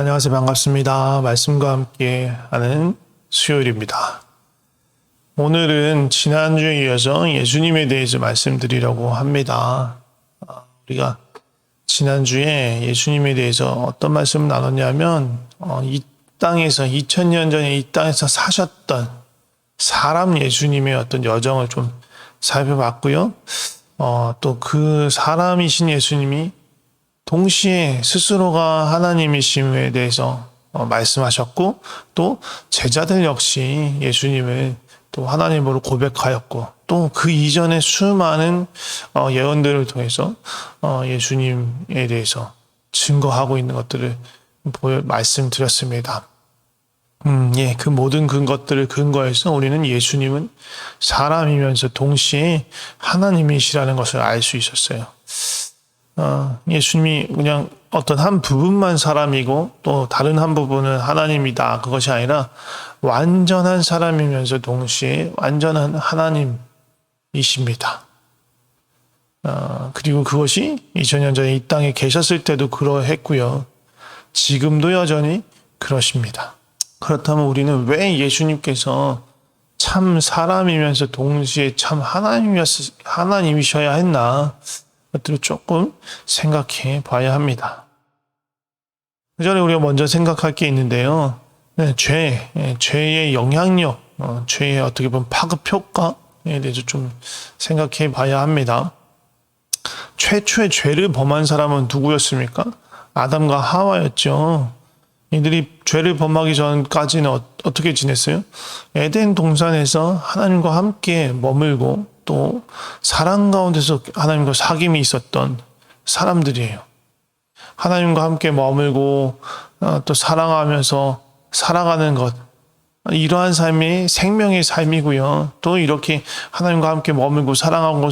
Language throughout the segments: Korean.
안녕하세요. 반갑습니다. 말씀과 함께 하는 수요일입니다. 오늘은 지난주에 이어서 예수님에 대해서 말씀드리려고 합니다. 우리가 지난주에 예수님에 대해서 어떤 말씀을 나눴냐면 이 땅에서 2000년 전에 이 땅에서 사셨던 사람 예수님의 어떤 여정을 좀 살펴봤고요. 또 그 사람이신 예수님이 동시에 스스로가 하나님이심에 대해서 말씀하셨고, 또 제자들 역시 예수님을 또 하나님으로 고백하였고, 또 그 이전에 수많은 예언들을 통해서 예수님에 대해서 증거하고 있는 것들을 말씀드렸습니다. 그 모든 것들을 근거해서 우리는 예수님은 사람이면서 동시에 하나님이시라는 것을 알 수 있었어요. 예수님이 그냥 어떤 한 부분만 사람이고 또 다른 한 부분은 하나님이다. 그것이 아니라 완전한 사람이면서 동시에 완전한 하나님이십니다. 그리고 그것이 2000년 전에 이 땅에 계셨을 때도 그러했고요. 지금도 여전히 그러십니다. 그렇다면 우리는 왜 예수님께서 참 사람이면서 동시에 참 하나님이셔야 했나? 것들을 조금 생각해 봐야 합니다. 그 전에 우리가 먼저 생각할 게 있는데요. 죄의 영향력, 죄의 어떻게 보면 파급 효과에 대해서 좀 생각해 봐야 합니다. 최초의 죄를 범한 사람은 누구였습니까? 아담과 하와였죠. 이들이 죄를 범하기 전까지는 어떻게 지냈어요? 에덴 동산에서 하나님과 함께 머물고 또 사랑 가운데서 하나님과 사귐이 있었던 사람들이에요. 하나님과 함께 머물고 또 사랑하면서 살아가는 것, 이러한 삶이 생명의 삶이고요. 또 이렇게 하나님과 함께 머물고 사랑하고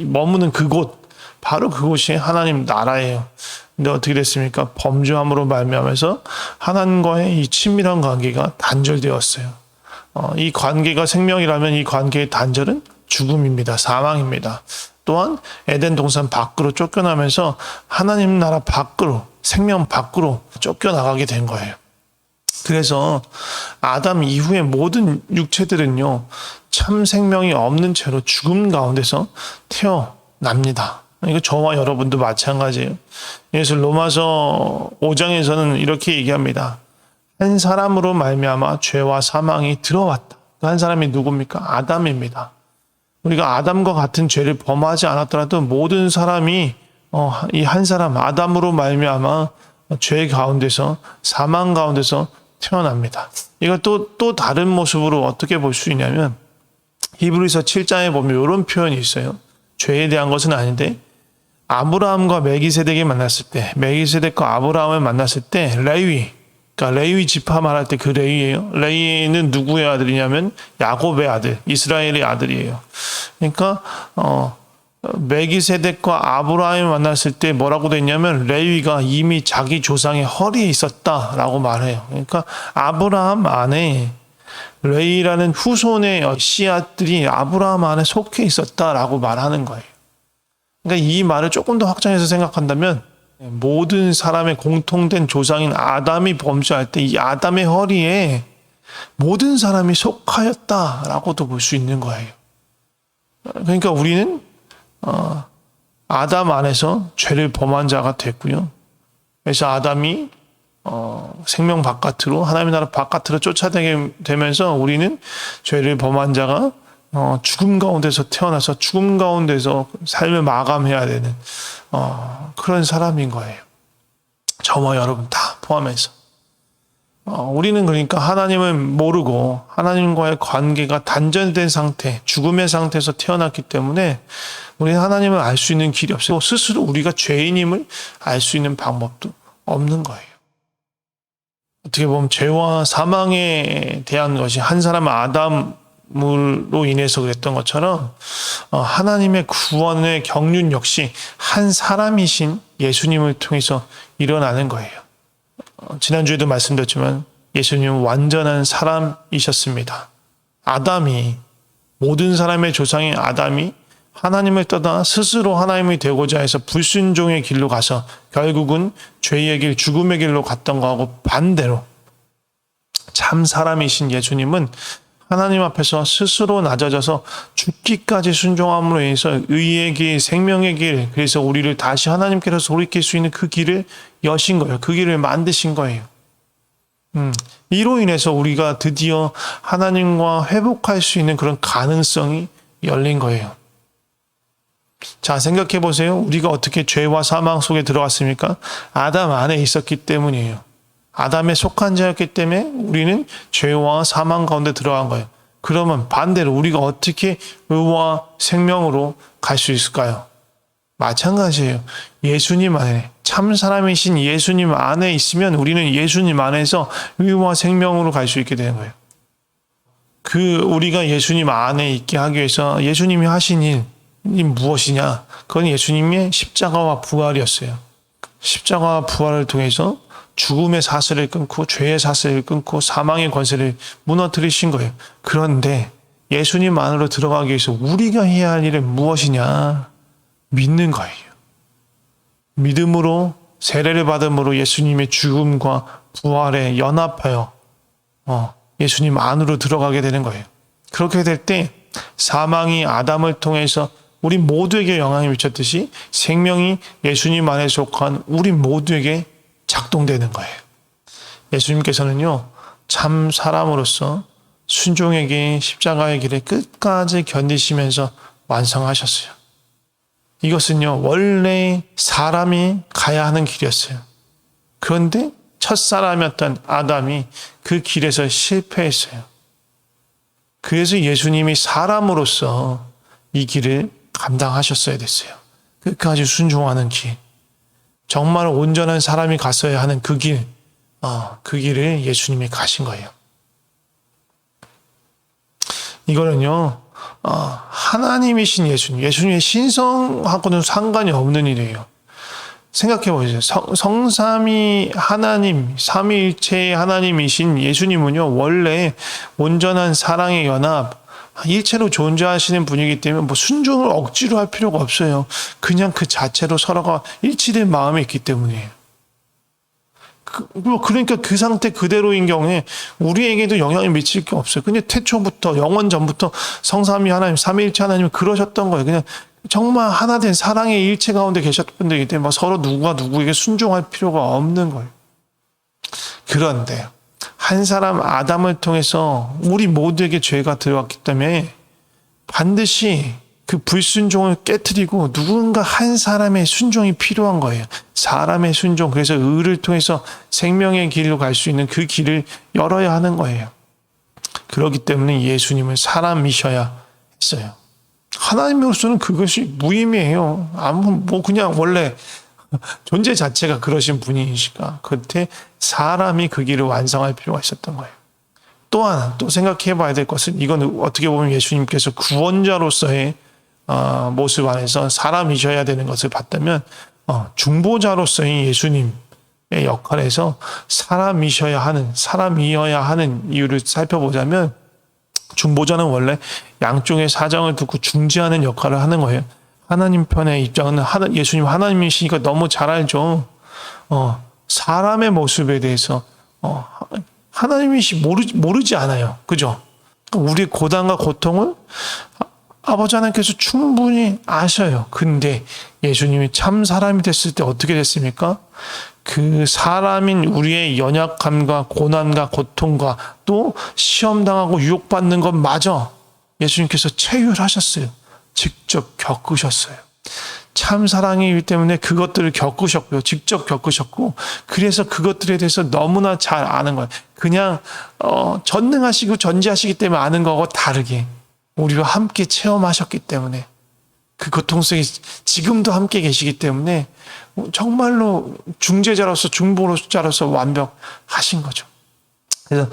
머무는 그곳, 바로 그곳이 하나님 나라예요. 근데 어떻게 됐습니까? 범죄함으로 말미암아서 하나님과의 이 친밀한 관계가 단절되었어요. 이 관계가 생명이라면 이 관계의 단절은 죽음입니다. 사망입니다. 또한 에덴 동산 밖으로 쫓겨나면서 하나님 나라 밖으로, 생명 밖으로 쫓겨나가게 된 거예요. 그래서 아담 이후의 모든 육체들은요, 참 생명이 없는 채로 죽음 가운데서 태어납니다. 이거 저와 여러분도 마찬가지예요. 그래서 로마서 5장에서는 이렇게 얘기합니다. 한 사람으로 말미암아 죄와 사망이 들어왔다. 한 사람이 누굽니까? 아담입니다. 우리가 아담과 같은 죄를 범하지 않았더라도 모든 사람이 이 한 사람 아담으로 말미암아 죄 가운데서 사망 가운데서 태어납니다. 이걸 또 다른 모습으로 어떻게 볼 수 있냐면 히브리서 7장에 보면 이런 표현이 있어요. 죄에 대한 것은 아닌데 아브라함과 멜기세덱이 만났을 때, 멜기세덱과 아브라함을 만났을 때 그러니까 레위 지파 말할 때 그 레위예요. 레위는 누구의 아들이냐면 야곱의 아들, 이스라엘의 아들이에요. 그러니까 멜기세덱과 아브라함을 만났을 때 뭐라고 됐냐면 레위가 이미 자기 조상의 허리에 있었다라고 말해요. 그러니까 아브라함 안에 레위라는 후손의 씨앗들이 아브라함 안에 속해 있었다라고 말하는 거예요. 그러니까 이 말을 조금 더 확장해서 생각한다면 모든 사람의 공통된 조상인 아담이 범죄할 때 이 아담의 허리에 모든 사람이 속하였다라고도 볼 수 있는 거예요. 그러니까 우리는 아담 안에서 죄를 범한 자가 됐고요. 그래서 아담이 생명 바깥으로, 하나님의 나라 바깥으로 쫓아내게 되면서 우리는 죄를 범한 자가 죽음 가운데서 태어나서 죽음 가운데서 삶을 마감해야 되는 그런 사람인 거예요. 저와 여러분 다 포함해서. 우리는 그러니까 하나님을 모르고 하나님과의 관계가 단절된 상태, 죽음의 상태에서 태어났기 때문에 우리는 하나님을 알 수 있는 길이 없어요. 스스로 우리가 죄인임을 알 수 있는 방법도 없는 거예요. 어떻게 보면 죄와 사망에 대한 것이 한 사람 아담으로 인해서 그랬던 것처럼 하나님의 구원의 경륜 역시 한 사람이신 예수님을 통해서 일어나는 거예요. 지난주에도 말씀드렸지만 예수님은 완전한 사람이셨습니다. 아담이, 모든 사람의 조상인 아담이 하나님을 떠나 스스로 하나님이 되고자 해서 불순종의 길로 가서 결국은 죄의 길, 죽음의 길로 갔던 거하고 반대로 참 사람이신 예수님은 하나님 앞에서 스스로 낮아져서 죽기까지 순종함으로 인해서 의의 길, 생명의 길, 그래서 우리를 다시 하나님께로 돌이킬 수 있는 그 길을 여신 거예요. 그 길을 만드신 거예요. 이로 인해서 우리가 드디어 하나님과 회복할 수 있는 그런 가능성이 열린 거예요. 자, 생각해 보세요. 우리가 어떻게 죄와 사망 속에 들어갔습니까? 아담 안에 있었기 때문이에요. 아담에 속한 자였기 때문에 우리는 죄와 사망 가운데 들어간 거예요. 그러면 반대로 우리가 어떻게 의와 생명으로 갈 수 있을까요? 마찬가지예요. 예수님 안에, 참 사람이신 예수님 안에 있으면 우리는 예수님 안에서 의와 생명으로 갈 수 있게 되는 거예요. 우리가 예수님 안에 있게 하기 위해서 예수님이 하신 일이 무엇이냐? 그건 예수님의 십자가와 부활이었어요. 십자가와 부활을 통해서 죽음의 사슬을 끊고 죄의 사슬을 끊고 사망의 권세를 무너뜨리신 거예요. 그런데 예수님 안으로 들어가기 위해서 우리가 해야 할 일은 무엇이냐? 믿는 거예요. 믿음으로 세례를 받음으로 예수님의 죽음과 부활에 연합하여 예수님 안으로 들어가게 되는 거예요. 그렇게 될 때 사망이 아담을 통해서 우리 모두에게 영향을 미쳤듯이 생명이 예수님 안에 속한 우리 모두에게 작동되는 거예요. 예수님께서는요, 참 사람으로서 순종의 길, 십자가의 길을 끝까지 견디시면서 완성하셨어요. 이것은요, 원래 사람이 가야 하는 길이었어요. 그런데 첫사람이었던 아담이 그 길에서 실패했어요. 그래서 예수님이 사람으로서 이 길을 감당하셨어야 됐어요. 끝까지 순종하는 길. 정말 온전한 사람이 갔어야 하는 그 길, 그 길을 예수님이 가신 거예요. 이거는요, 하나님이신 예수님의 신성하고는 상관이 없는 일이에요. 생각해 보세요. 성삼위 하나님, 삼위일체의 하나님이신 예수님은요, 원래 온전한 사랑의 연합, 일체로 존재하시는 분이기 때문에 순종을 억지로 할 필요가 없어요. 그냥 그 자체로 서로가 일치된 마음이 있기 때문이에요. 그러니까 그 상태 그대로인 경우에 우리에게도 영향을 미칠 게 없어요. 그냥 태초부터, 영원 전부터 성삼위 하나님, 삼위일체 하나님이 그러셨던 거예요. 그냥 정말 하나 된 사랑의 일체 가운데 계셨던 분들이기 때문에 서로 누구가 누구에게 순종할 필요가 없는 거예요. 그런데 한 사람 아담을 통해서 우리 모두에게 죄가 들어왔기 때문에 반드시 그 불순종을 깨트리고 누군가 한 사람의 순종이 필요한 거예요. 사람의 순종, 그래서 의를 통해서 생명의 길로 갈 수 있는 그 길을 열어야 하는 거예요. 그렇기 때문에 예수님은 사람이셔야 했어요. 하나님으로서는 그것이 무의미해요. 그냥 원래 존재 자체가 그러신 분이시니까 그때 사람이 그 길을 완성할 필요가 있었던 거예요. 또 하나 또 생각해 봐야 될 것은 이건 어떻게 보면 예수님께서 구원자로서의 모습 안에서 사람이셔야 되는 것을 봤다면 중보자로서의 예수님의 역할에서 사람이어야 하는 이유를 살펴보자면 중보자는 원래 양쪽의 사정을 듣고 중재하는 역할을 하는 거예요. 하나님 편의 입장은 예수님 하나님이시니까 너무 잘 알죠. 사람의 모습에 대해서 하나님이시 모르지 않아요. 그죠? 우리의 고단과 고통을 아버지 하나님께서 충분히 아셔요. 근데 예수님이 참 사람이 됐을 때 어떻게 됐습니까? 그 사람인 우리의 연약함과 고난과 고통과 또 시험당하고 유혹받는 것마저 예수님께서 체휼하셨어요. 직접 겪으셨어요. 참 사랑이기 때문에 그것들을 겪으셨고요. 직접 겪으셨고 그래서 그것들에 대해서 너무나 잘 아는 거예요. 그냥 전능하시고 전지하시기 때문에 아는 거하고 다르게 우리와 함께 체험하셨기 때문에 그 고통성이 지금도 함께 계시기 때문에 정말로 중재자로서 중보자로서 완벽하신 거죠. 그래서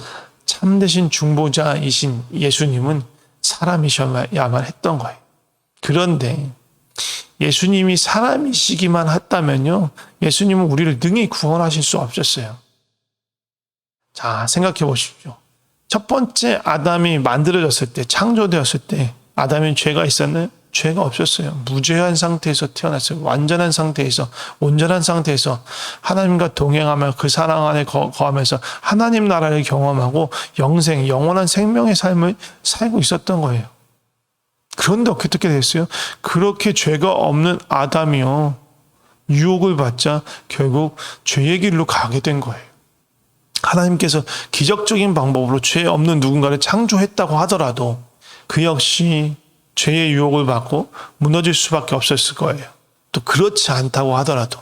참되신 중보자이신 예수님은 사람이셔야만 했던 거예요. 그런데 예수님이 사람이시기만 했다면요, 예수님은 우리를 능히 구원하실 수 없었어요. 자, 생각해 보십시오. 첫 번째 아담이 만들어졌을 때, 창조되었을 때 아담에는 죄가 있었나요? 죄가 없었어요. 무죄한 상태에서 태어났어요. 완전한 상태에서, 온전한 상태에서 하나님과 동행하며 그 사랑 안에 거하면서 하나님 나라를 경험하고 영생, 영원한 생명의 삶을 살고 있었던 거예요. 그런데 어떻게 됐어요? 그렇게 죄가 없는 아담이요, 유혹을 받자 결국 죄의 길로 가게 된 거예요. 하나님께서 기적적인 방법으로 죄 없는 누군가를 창조했다고 하더라도 그 역시 죄의 유혹을 받고 무너질 수밖에 없었을 거예요. 또 그렇지 않다고 하더라도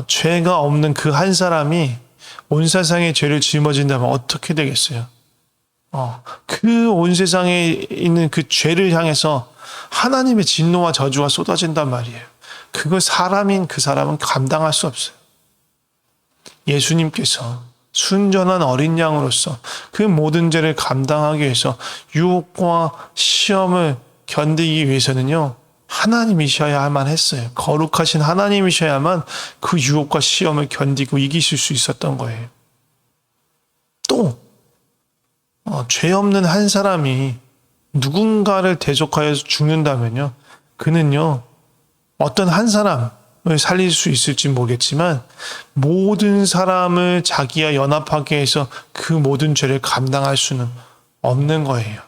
죄가 없는 그 한 사람이 온 세상에 죄를 짊어진다면 어떻게 되겠어요? 그 온 세상에 있는 그 죄를 향해서 하나님의 진노와 저주가 쏟아진단 말이에요. 그걸 사람인 그 사람은 감당할 수 없어요. 예수님께서 순전한 어린 양으로서 그 모든 죄를 감당하기 위해서 유혹과 시험을 견디기 위해서는요, 하나님이셔야만 했어요. 거룩하신 하나님이셔야만 그 유혹과 시험을 견디고 이기실 수 있었던 거예요. 또 죄 없는 한 사람이 누군가를 대적하여 죽는다면요, 그는요 어떤 한 사람을 살릴 수 있을지 모르겠지만 모든 사람을 자기와 연합하게 해서 그 모든 죄를 감당할 수는 없는 거예요.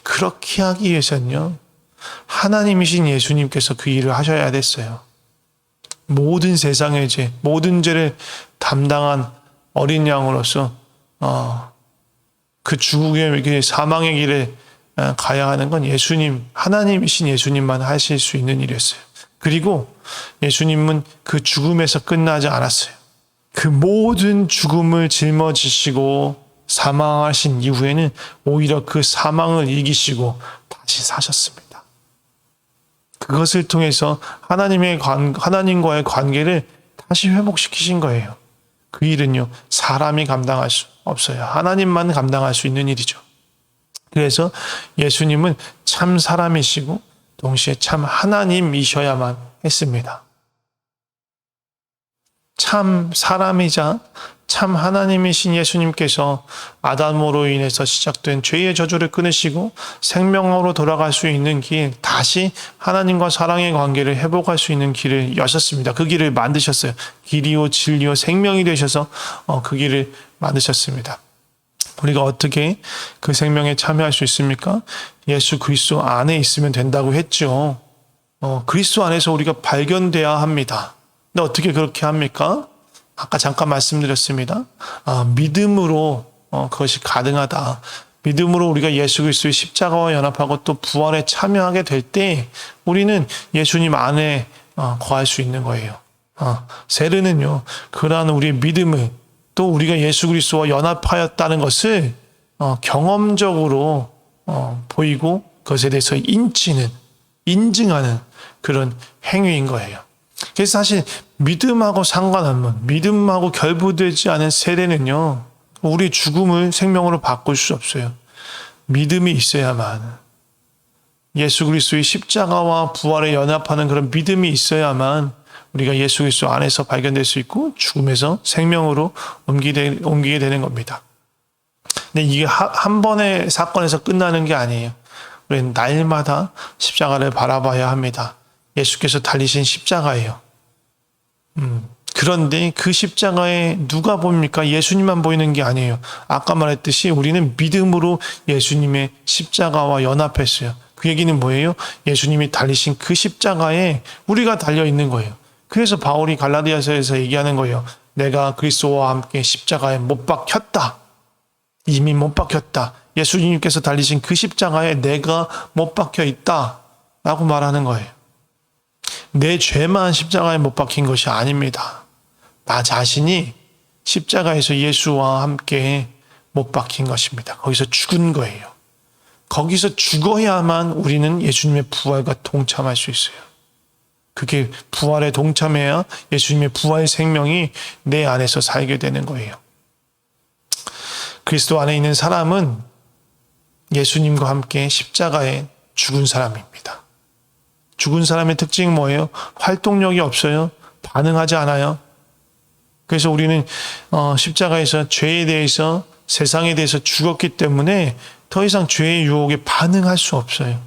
그렇게 하기 위해서는요, 하나님이신 예수님께서 그 일을 하셔야 됐어요. 모든 세상의 죄, 모든 죄를 담당한 어린 양으로서 그 죽음의 사망의 길에 가야 하는 건 예수님, 하나님이신 예수님만 하실 수 있는 일이었어요. 그리고 예수님은 그 죽음에서 끝나지 않았어요. 그 모든 죽음을 짊어지시고 사망하신 이후에는 오히려 그 사망을 이기시고 다시 사셨습니다. 그것을 통해서 하나님과의 관계를 다시 회복시키신 거예요. 그 일은요, 사람이 감당할 수 없어요. 하나님만 감당할 수 있는 일이죠. 그래서 예수님은 참 사람이시고 동시에 참 하나님이셔야만 했습니다. 참 사람이자 참 하나님이신 예수님께서 아담으로 인해서 시작된 죄의 저주를 끊으시고 생명으로 돌아갈 수 있는 길, 다시 하나님과 사랑의 관계를 회복할 수 있는 길을 여셨습니다. 그 길을 만드셨어요. 길이요 진리요 생명이 되셔서 그 길을 만드셨습니다. 우리가 어떻게 그 생명에 참여할 수 있습니까? 예수 그리스도 안에 있으면 된다고 했죠. 그리스도 안에서 우리가 발견돼야 합니다. 근데 어떻게 그렇게 합니까? 아까 잠깐 말씀드렸습니다. 믿음으로 그것이 가능하다. 믿음으로 우리가 예수 그리스도의 십자가와 연합하고 또 부활에 참여하게 될 때 우리는 예수님 안에 거할 수 있는 거예요. 세르는요, 그러한 우리의 믿음을 또 우리가 예수 그리스도와 연합하였다는 것을 경험적으로 보이고 그것에 대해서 인증하는 그런 행위인 거예요. 그래서 사실 믿음하고 상관없는, 믿음하고 결부되지 않은 세례는요, 우리 죽음을 생명으로 바꿀 수 없어요. 믿음이 있어야만, 예수 그리스도의 십자가와 부활에 연합하는 그런 믿음이 있어야만 우리가 예수 그리스도 안에서 발견될 수 있고 죽음에서 생명으로 옮기게 되는 겁니다. 근데 이게 한 번의 사건에서 끝나는 게 아니에요. 우리는 날마다 십자가를 바라봐야 합니다. 예수께서 달리신 십자가예요. 그런데 그 십자가에 누가 보입니까? 예수님만 보이는 게 아니에요. 아까 말했듯이 우리는 믿음으로 예수님의 십자가와 연합했어요. 그 얘기는 뭐예요? 예수님이 달리신 그 십자가에 우리가 달려 있는 거예요. 그래서 바울이 갈라디아서에서 얘기하는 거예요. 내가 그리스도와 함께 십자가에 못 박혔다. 이미 못 박혔다. 예수님께서 달리신 그 십자가에 내가 못 박혀 있다. 라고 말하는 거예요. 내 죄만 십자가에 못 박힌 것이 아닙니다. 나 자신이 십자가에서 예수와 함께 못 박힌 것입니다. 거기서 죽은 거예요. 거기서 죽어야만 우리는 예수님의 부활과 동참할 수 있어요. 그게 부활에 동참해야 예수님의 부활 생명이 내 안에서 살게 되는 거예요. 그리스도 안에 있는 사람은 예수님과 함께 십자가에 죽은 사람입니다. 죽은 사람의 특징이 뭐예요? 활동력이 없어요. 반응하지 않아요. 그래서 우리는 십자가에서 죄에 대해서, 세상에 대해서 죽었기 때문에 더 이상 죄의 유혹에 반응할 수 없어요.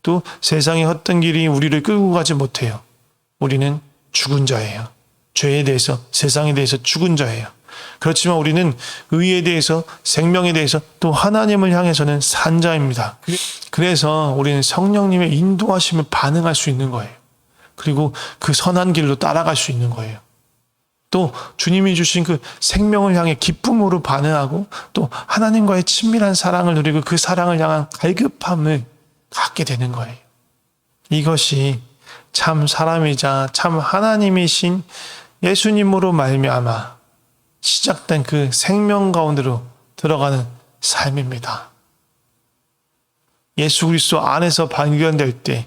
또 세상의 헛된 길이 우리를 끌고 가지 못해요. 우리는 죽은 자예요. 죄에 대해서, 세상에 대해서 죽은 자예요. 그렇지만 우리는 의에 대해서, 생명에 대해서, 또 하나님을 향해서는 산 자입니다. 그래서 우리는 성령님의 인도하심을 반응할 수 있는 거예요. 그리고 그 선한 길로 따라갈 수 있는 거예요. 또 주님이 주신 그 생명을 향해 기쁨으로 반응하고, 또 하나님과의 친밀한 사랑을 누리고 그 사랑을 향한 갈급함을 갖게 되는 거예요. 이것이 참 사람이자 참 하나님이신 예수님으로 말미암아 시작된 그 생명 가운데로 들어가는 삶입니다. 예수 그리스도 안에서 발견될 때,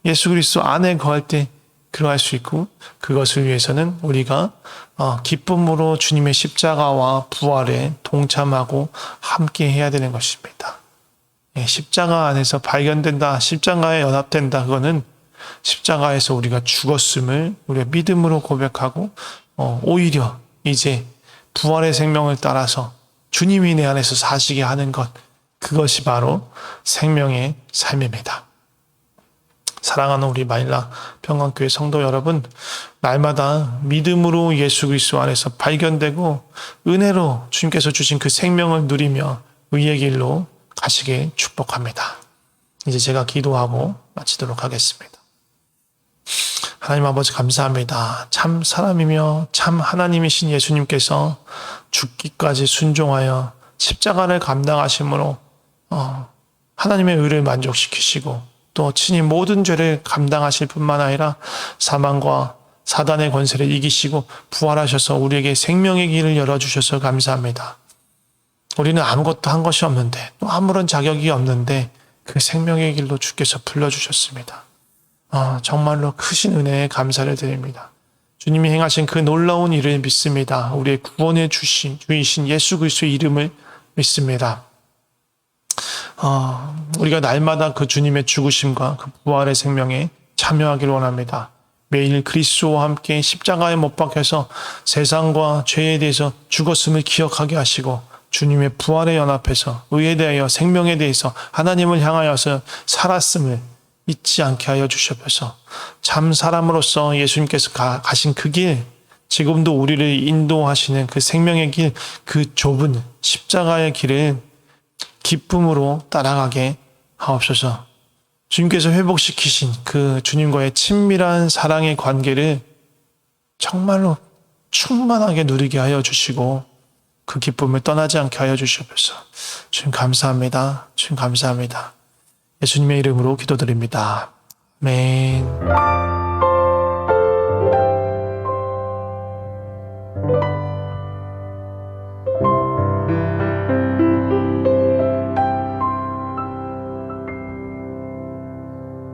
예수 그리스도 안에 거할 때 그러할 수 있고, 그것을 위해서는 우리가 기쁨으로 주님의 십자가와 부활에 동참하고 함께 해야 되는 것입니다. 십자가 안에서 발견된다, 십자가에 연합된다, 그거는 십자가에서 우리가 죽었음을 우리가 믿음으로 고백하고, 오히려 이제 부활의 생명을 따라서 주님이 내 안에서 사시게 하는 것, 그것이 바로 생명의 삶입니다. 사랑하는 우리 마닐라 평강교회 성도 여러분, 날마다 믿음으로 예수 그리스도 안에서 발견되고 은혜로 주님께서 주신 그 생명을 누리며 의의 길로 가시길 축복합니다. 이제 제가 기도하고 마치도록 하겠습니다. 하나님 아버지 감사합니다. 참 사람이며 참 하나님이신 예수님께서 죽기까지 순종하여 십자가를 감당하심으로 하나님의 의를 만족시키시고, 또 친히 모든 죄를 감당하실 뿐만 아니라 사망과 사단의 권세를 이기시고 부활하셔서 우리에게 생명의 길을 열어주셔서 감사합니다. 우리는 아무것도 한 것이 없는데, 또 아무런 자격이 없는데 그 생명의 길로 주께서 불러주셨습니다. 정말로 크신 은혜에 감사를 드립니다. 주님이 행하신 그 놀라운 일을 믿습니다. 우리의 구원의 주이신 예수 그리스도의 이름을 믿습니다. 우리가 날마다 그 주님의 죽으심과 그 부활의 생명에 참여하기를 원합니다. 매일 그리스도와 함께 십자가에 못 박혀서 세상과 죄에 대해서 죽었음을 기억하게 하시고, 주님의 부활에 연합해서 의에 대하여, 생명에 대해서, 하나님을 향하여서 살았음을 잊지 않게 하여 주시옵소서. 참 사람으로서 예수님께서 가신 그 길, 지금도 우리를 인도하시는 그 생명의 길, 그 좁은 십자가의 길을 기쁨으로 따라가게 하옵소서. 주님께서 회복시키신 그 주님과의 친밀한 사랑의 관계를 정말로 충만하게 누리게 하여 주시고, 그 기쁨을 떠나지 않게 하여 주시옵소서. 주님 감사합니다. 주님 감사합니다. 예수님의 이름으로 기도드립니다. 아멘.